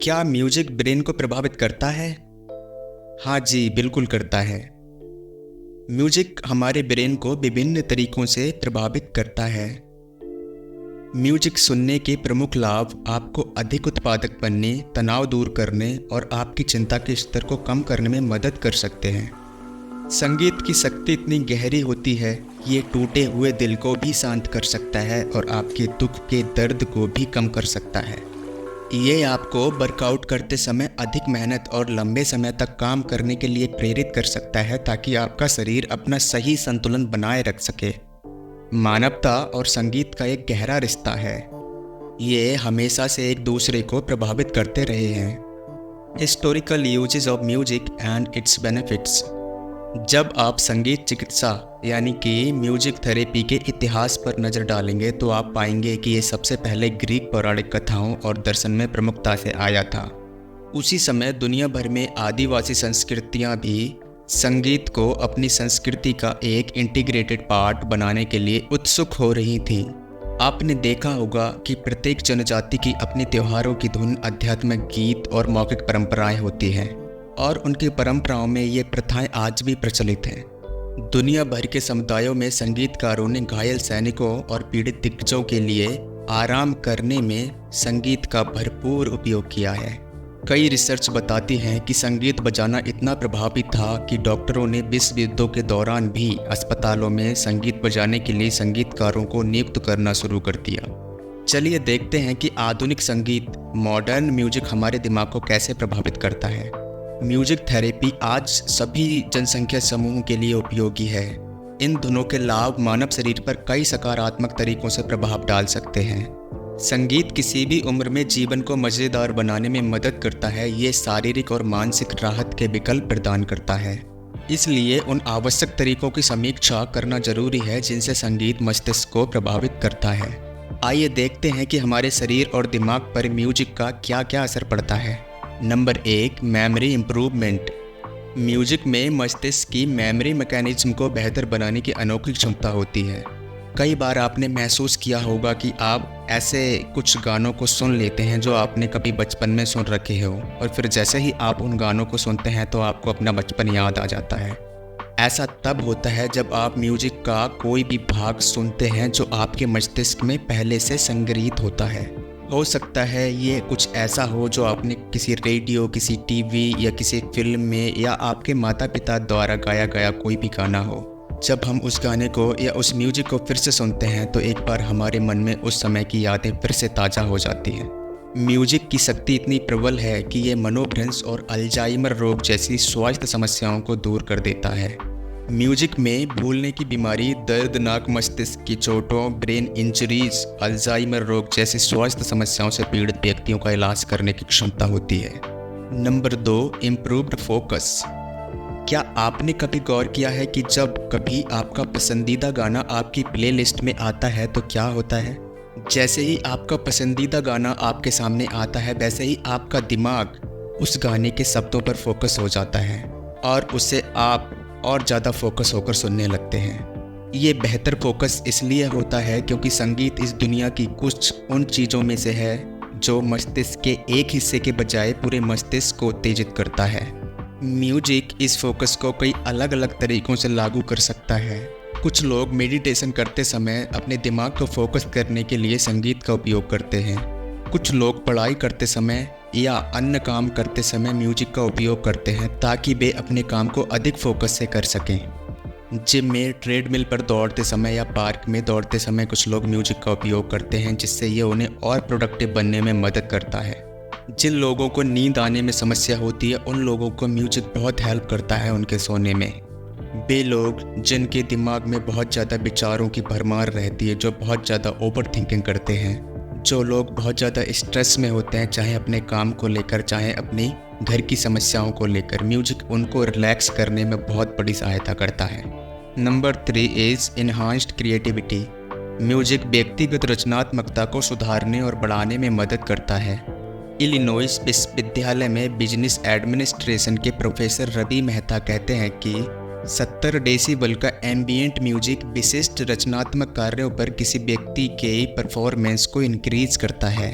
क्या music brain को प्रभावित करता है? हाँ जी, बिल्कुल करता है। म्यूजिक हमारे ब्रेन को विभिन्न तरीकों से प्रभावित करता है। म्यूजिक सुनने के प्रमुख लाभ आपको अधिक उत्पादक बनने, तनाव दूर करने और आपकी चिंता के स्तर को कम करने में मदद कर सकते हैं। संगीत की शक्ति इतनी गहरी होती है कि ये टूटे हुए दिल को भी शांत कर सकता है और आपके दुख के दर्द को भी कम कर सकता है। ये आपको वर्कआउट करते समय अधिक मेहनत और लंबे समय तक काम करने के लिए प्रेरित कर सकता है ताकि आपका शरीर अपना सही संतुलन बनाए रख सके। मानवता और संगीत का एक गहरा रिश्ता है। ये हमेशा से एक दूसरे को प्रभावित करते रहे हैं। Historical uses of music and it's benefits. जब आप संगीत चिकित्सा यानी कि म्यूजिक थेरेपी के इतिहास पर नज़र डालेंगे तो आप पाएंगे कि ये सबसे पहले ग्रीक पौराणिक कथाओं और दर्शन में प्रमुखता से आया था। उसी समय दुनिया भर में आदिवासी संस्कृतियां भी संगीत को अपनी संस्कृति का एक इंटीग्रेटेड पार्ट बनाने के लिए उत्सुक हो रही थीं। आपने देखा होगा कि प्रत्येक जनजाति की अपनी त्योहारों की धुन, आध्यात्मिक गीत और मौखिक परंपराएं होती हैं और उनकी परंपराओं में ये प्रथाएं आज भी प्रचलित हैं। दुनिया भर के समुदायों में संगीतकारों ने घायल सैनिकों और पीड़ित दिग्गजों के लिए आराम करने में संगीत का भरपूर उपयोग किया है। कई रिसर्च बताती हैं कि संगीत बजाना इतना प्रभावी था कि डॉक्टरों ने विश्व युद्धों के दौरान भी अस्पतालों में संगीत बजाने के लिए संगीतकारों को नियुक्त करना शुरू कर दिया। चलिए देखते हैं कि आधुनिक संगीत, मॉडर्न म्यूजिक हमारे दिमाग को कैसे प्रभावित करता है। म्यूजिक थेरेपी आज सभी जनसंख्या समूह के लिए उपयोगी है। इन धुनों के लाभ मानव शरीर पर कई सकारात्मक तरीकों से प्रभाव डाल सकते हैं। संगीत किसी भी उम्र में जीवन को मज़ेदार बनाने में मदद करता है। ये शारीरिक और मानसिक राहत के विकल्प प्रदान करता है। इसलिए उन आवश्यक तरीकों की समीक्षा करना जरूरी है जिनसे संगीत मस्तिष्क को प्रभावित करता है। आइए देखते हैं कि हमारे शरीर और दिमाग पर म्यूजिक का क्या क्या असर पड़ता है। Number 1, memory improvement. म्यूजिक में मस्तिष्क की मेमोरी मैकेनिज्म को बेहतर बनाने की अनोखी क्षमता होती है। कई बार आपने महसूस किया होगा कि आप ऐसे कुछ गानों को सुन लेते हैं जो आपने कभी बचपन में सुन रखे हो और फिर जैसे ही आप उन गानों को सुनते हैं तो आपको अपना बचपन याद आ जाता है। ऐसा तब होता है जब आप म्यूजिक का कोई भी भाग सुनते हैं जो आपके मस्तिष्क में पहले से संग्रहित होता है। हो सकता है ये कुछ ऐसा हो जो आपने किसी रेडियो, किसी टीवी या किसी फिल्म में या आपके माता पिता द्वारा गाया गया कोई भी गाना हो। जब हम उस गाने को या उस म्यूजिक को फिर से सुनते हैं तो एक बार हमारे मन में उस समय की यादें फिर से ताज़ा हो जाती हैं। म्यूजिक की शक्ति इतनी प्रबल है कि ये मनोभ्रंश और अल्जाइमर रोग जैसी स्वास्थ्य समस्याओं को दूर कर देता है। म्यूजिक में भूलने की बीमारी, दर्दनाक मस्तिष्क की चोटों, ब्रेन इंजरीज, अल्जाइमर रोग जैसी स्वास्थ्य समस्याओं से पीड़ित व्यक्तियों का इलाज करने की क्षमता होती है। Number 2, improved focus. क्या आपने कभी गौर किया है कि जब कभी आपका पसंदीदा गाना आपकी प्लेलिस्ट में आता है तो क्या होता है? जैसे ही आपका पसंदीदा गाना आपके सामने आता है वैसे ही आपका दिमाग उस गाने के शब्दों पर फोकस हो जाता है और उसे आप और ज़्यादा फोकस होकर सुनने लगते हैं। ये बेहतर फोकस इसलिए होता है क्योंकि संगीत इस दुनिया की कुछ उन चीज़ों में से है जो मस्तिष्क के एक हिस्से के बजाय पूरे मस्तिष्क को उत्तेजित करता है। म्यूजिक इस फोकस को कई अलग अलग तरीक़ों से लागू कर सकता है। कुछ लोग मेडिटेशन करते समय अपने दिमाग को फोकस करने के लिए संगीत का उपयोग करते हैं। कुछ लोग पढ़ाई करते समय या अन्य काम करते समय म्यूजिक का उपयोग करते हैं ताकि वे अपने काम को अधिक फोकस से कर सकें। जिम में ट्रेडमिल पर दौड़ते समय या पार्क में दौड़ते समय कुछ लोग म्यूजिक का उपयोग करते हैं जिससे ये उन्हें और प्रोडक्टिव बनने में मदद करता है। जिन लोगों को नींद आने में समस्या होती है उन लोगों को म्यूजिक बहुत हेल्प करता है उनके सोने में। वे लोग जिनके दिमाग में बहुत ज़्यादा विचारों की भरमार रहती है, जो बहुत ज़्यादा ओवर थिंकिंग करते हैं, जो लोग बहुत ज़्यादा स्ट्रेस में होते हैं चाहे अपने काम को लेकर चाहे अपनी घर की समस्याओं को लेकर, म्यूजिक उनको रिलैक्स करने में बहुत बड़ी सहायता करता है। Number 3 is enhanced creativity. Music व्यक्तिगत रचनात्मकता को सुधारने और बढ़ाने में मदद करता है। इलिनॉइस विश्वविद्यालय में बिजनेस एडमिनिस्ट्रेशन के प्रोफेसर रवि मेहता कहते हैं कि 70 डेसिबल का एम्बिएंट म्यूजिक विशिष्ट रचनात्मक कार्यों पर किसी व्यक्ति के परफॉर्मेंस को इंक्रीज करता है।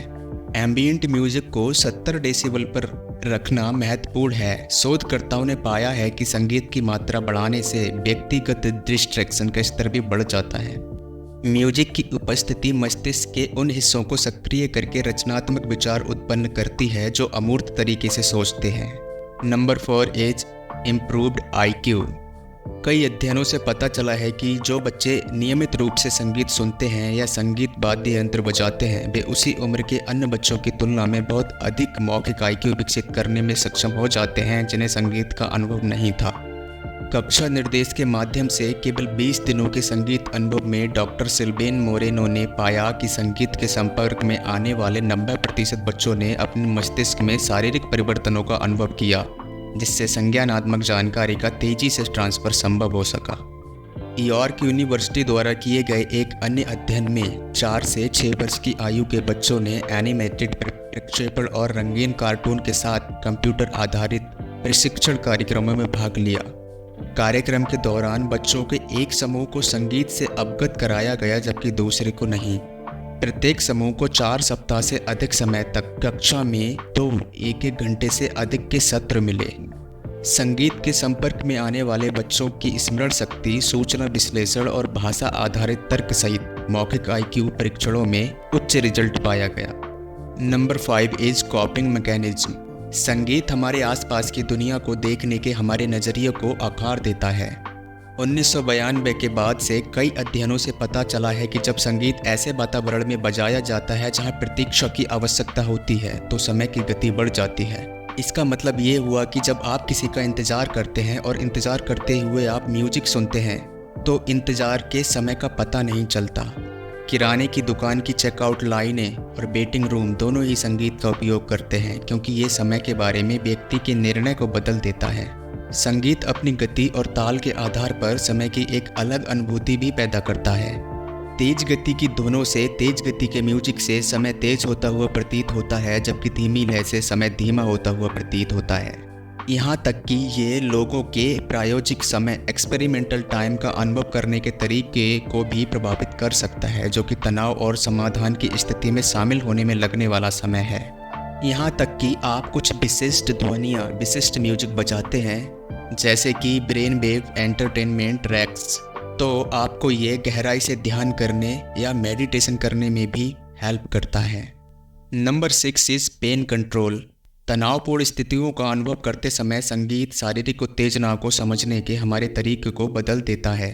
एम्बिएंट म्यूजिक को 70 डेसिबल पर रखना महत्वपूर्ण है। शोधकर्ताओं ने पाया है कि संगीत की मात्रा बढ़ाने से व्यक्तिगत डिस्ट्रैक्शन का स्तर भी बढ़ जाता है। म्यूजिक की उपस्थिति मस्तिष्क के उन हिस्सों को सक्रिय करके रचनात्मक विचार उत्पन्न करती है जो अमूर्त तरीके से सोचते हैं। Number 4 is improved IQ। कई अध्ययनों से पता चला है कि जो बच्चे नियमित रूप से संगीत सुनते हैं या संगीत वाद्य यंत्र बजाते हैं वे उसी उम्र के अन्य बच्चों की तुलना में बहुत अधिक मौखिक IQ विकसित करने में सक्षम हो जाते हैं जिन्हें संगीत का अनुभव नहीं था। कक्षा निर्देश के माध्यम से केवल 20 दिनों के संगीत अनुभव में डॉक्टर सिल्वेन मोरेनो ने पाया कि संगीत के संपर्क में आने वाले 90% बच्चों ने अपने मस्तिष्क में शारीरिक परिवर्तनों का अनुभव किया, जिससे संज्ञानात्मक जानकारी का तेजी से ट्रांसफर संभव हो सका। यॉर्क यूनिवर्सिटी द्वारा किए गए एक अन्य अध्ययन में 4 से 6 वर्ष की आयु के बच्चों ने एनिमेटेड प्रक्षेपण और रंगीन कार्टून के साथ कंप्यूटर आधारित प्रशिक्षण कार्यक्रमों में भाग लिया। कार्यक्रम के दौरान बच्चों के एक समूह को संगीत से अवगत कराया गया जबकि दूसरे को नहीं। प्रत्येक समूह को 4 सप्ताह से अधिक समय तक कक्षा में 2 1-1 घंटे से अधिक के सत्र मिले। संगीत के संपर्क में आने वाले बच्चों की स्मरण शक्ति, सूचना विश्लेषण और भाषा आधारित तर्क सहित मौखिक IQ परीक्षणों में उच्च रिजल्ट पाया गया। Number 5 is कॉपिंग mechanism. संगीत हमारे आसपास की दुनिया को देखने के हमारे नज़रिए को आकार देता है। 1992 के बाद से कई अध्ययनों से पता चला है कि जब संगीत ऐसे वातावरण में बजाया जाता है जहां प्रतीक्षा की आवश्यकता होती है तो समय की गति बढ़ जाती है। इसका मतलब ये हुआ कि जब आप किसी का इंतज़ार करते हैं और इंतज़ार करते हुए आप म्यूजिक सुनते हैं तो इंतज़ार के समय का पता नहीं चलता। किराने की दुकान की चेकआउट लाइनें और वेटिंग रूम दोनों ही संगीत का उपयोग करते हैं क्योंकि ये समय के बारे में व्यक्ति के निर्णय को बदल देता है। संगीत अपनी गति और ताल के आधार पर समय की एक अलग अनुभूति भी पैदा करता है। तेज गति की धुनों से तेज गति के म्यूजिक से समय तेज होता हुआ प्रतीत होता है जबकि धीमी लय से समय धीमा होता हुआ प्रतीत होता है। यहाँ तक कि ये लोगों के प्रायोगिक समय एक्सपेरिमेंटल टाइम का अनुभव करने के तरीके को भी प्रभावित कर सकता है, जो कि तनाव और समाधान की स्थिति में शामिल होने में लगने वाला समय है। यहाँ तक कि आप कुछ विशिष्ट ध्वनियाँ, विशिष्ट म्यूजिक बजाते हैं जैसे कि ब्रेन वेव एंटरटेनमेंट ट्रैक्स, तो आपको ये गहराई से ध्यान करने या मेडिटेशन करने में भी हेल्प करता है। Number 6 is pain control. तनावपूर्ण स्थितियों का अनुभव करते समय संगीत शारीरिक उत्तेजना को समझने के हमारे तरीके को बदल देता है।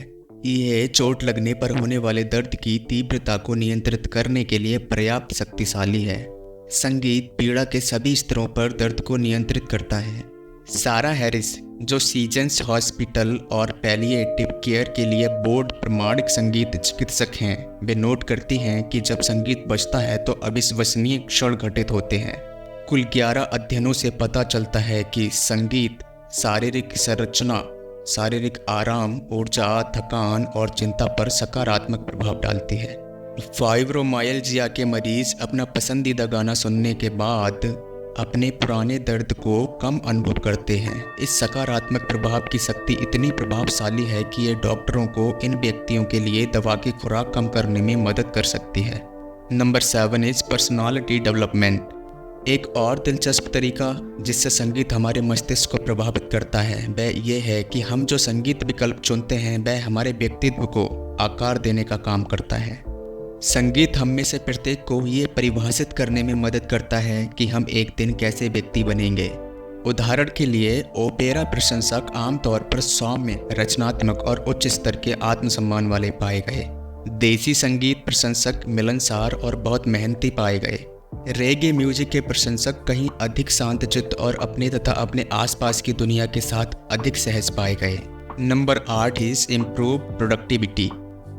यह चोट लगने पर होने वाले दर्द की तीव्रता को नियंत्रित करने के लिए पर्याप्त शक्तिशाली है। संगीत पीड़ा के सभी स्तरों पर दर्द को नियंत्रित करता है। सारा हैरिस, जो सीजन्स हॉस्पिटल और पैलिएटिव केयर के लिए बोर्ड प्रमाणित संगीत चिकित्सक हैं, वे नोट करती हैं कि जब संगीत बजता है तो अविश्वसनीय क्षण घटित होते हैं। कुल 11 अध्ययनों से पता चलता है कि संगीत शारीरिक संरचना, शारीरिक आराम, ऊर्जा, थकान और चिंता पर सकारात्मक प्रभाव डालती है। फाइब्रोमाइल्जिया के मरीज अपना पसंदीदा गाना सुनने के बाद अपने पुराने दर्द को कम अनुभव करते हैं। इस सकारात्मक प्रभाव की शक्ति इतनी प्रभावशाली है कि ये डॉक्टरों को इन व्यक्तियों के लिए दवा की खुराक कम करने में मदद कर सकती है। Number 7 is personality development. एक और दिलचस्प तरीका जिससे संगीत हमारे मस्तिष्क को प्रभावित करता है वह यह है कि हम जो संगीत विकल्प चुनते हैं वह हमारे व्यक्तित्व को आकार देने का काम करता है। संगीत हम में से प्रत्येक को ये परिभाषित करने में मदद करता है कि हम एक दिन कैसे व्यक्ति बनेंगे। उदाहरण के लिए ओपेरा प्रशंसक आमतौर पर सौम्य, रचनात्मक और उच्च स्तर के आत्मसम्मान वाले पाए गए। देसी संगीत प्रशंसक मिलनसार और बहुत मेहनती पाए गए। रेगे म्यूजिक के प्रशंसक कहीं अधिक शांतचित्त और अपने तथा अपने आसपास की दुनिया के साथ अधिक सहज पाए गए। Number 8 is improve productivity.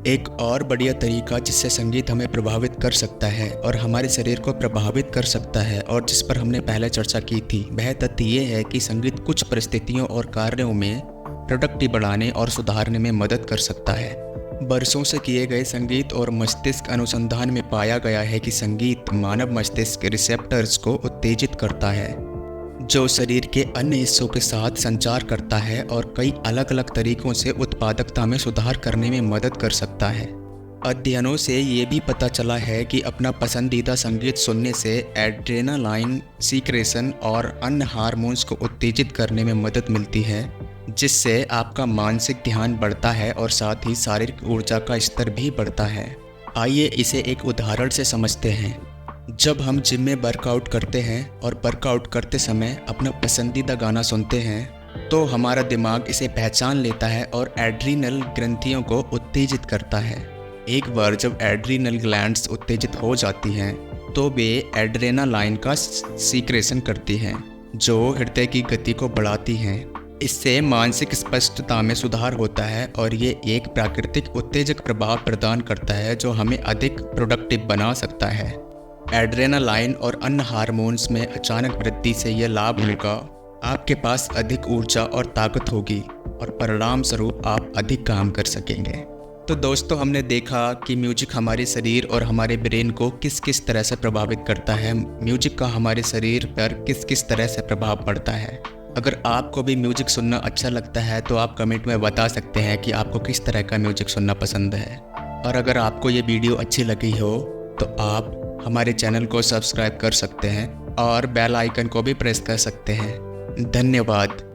एक और बढ़िया तरीका जिससे संगीत हमें प्रभावित कर सकता है और हमारे शरीर को प्रभावित कर सकता है और जिस पर हमने पहले चर्चा की थी वह तथ्य ये है कि संगीत कुछ परिस्थितियों और कार्यों में प्रोडक्टिविटी बढ़ाने और सुधारने में मदद कर सकता है। बरसों से किए गए संगीत और मस्तिष्क अनुसंधान में पाया गया है कि संगीत मानव मस्तिष्क रिसेप्टर्स को उत्तेजित करता है जो शरीर के अन्य हिस्सों के साथ संचार करता है और कई अलग अलग तरीकों से उत्पादकता में सुधार करने में मदद कर सकता है। अध्ययनों से ये भी पता चला है कि अपना पसंदीदा संगीत सुनने से एड्रेनालाइन सीक्रेशन और अन्य हार्मोन्स को उत्तेजित करने में मदद मिलती है, जिससे आपका मानसिक ध्यान बढ़ता है और साथ ही शारीरिक ऊर्जा का स्तर भी बढ़ता है। आइए इसे एक उदाहरण से समझते हैं। जब हम जिम में वर्कआउट करते हैं और वर्कआउट करते समय अपना पसंदीदा गाना सुनते हैं तो हमारा दिमाग इसे पहचान लेता है और एड्रीनल ग्रंथियों को उत्तेजित करता है। एक बार जब एड्रीनल ग्लैंड्स उत्तेजित हो जाती हैं तो वे एड्रेनालाइन का सीक्रेशन करती हैं, जो हृदय की गति को बढ़ाती हैं। इससे मानसिक स्पष्टता में सुधार होता है और ये एक प्राकृतिक उत्तेजक प्रभाव प्रदान करता है जो हमें अधिक प्रोडक्टिव बना सकता है। एड्रेनालाइन और अन्य हार्मोन्स में अचानक वृद्धि से यह लाभ होगा, आपके पास अधिक ऊर्जा और ताकत होगी और परिणाम स्वरूप आप अधिक काम कर सकेंगे। तो दोस्तों, हमने देखा कि म्यूजिक हमारे शरीर और हमारे ब्रेन को किस किस तरह से प्रभावित करता है, म्यूजिक का हमारे शरीर पर किस किस तरह से प्रभाव पड़ता है। अगर आपको भी म्यूजिक सुनना अच्छा लगता है तो आप कमेंट में बता सकते हैं कि आपको किस तरह का म्यूजिक सुनना पसंद है। और अगर आपको ये वीडियो अच्छी लगी हो तो आप हमारे चैनल को सब्सक्राइब कर सकते हैं और बेल आइकन को भी प्रेस कर सकते हैं। धन्यवाद।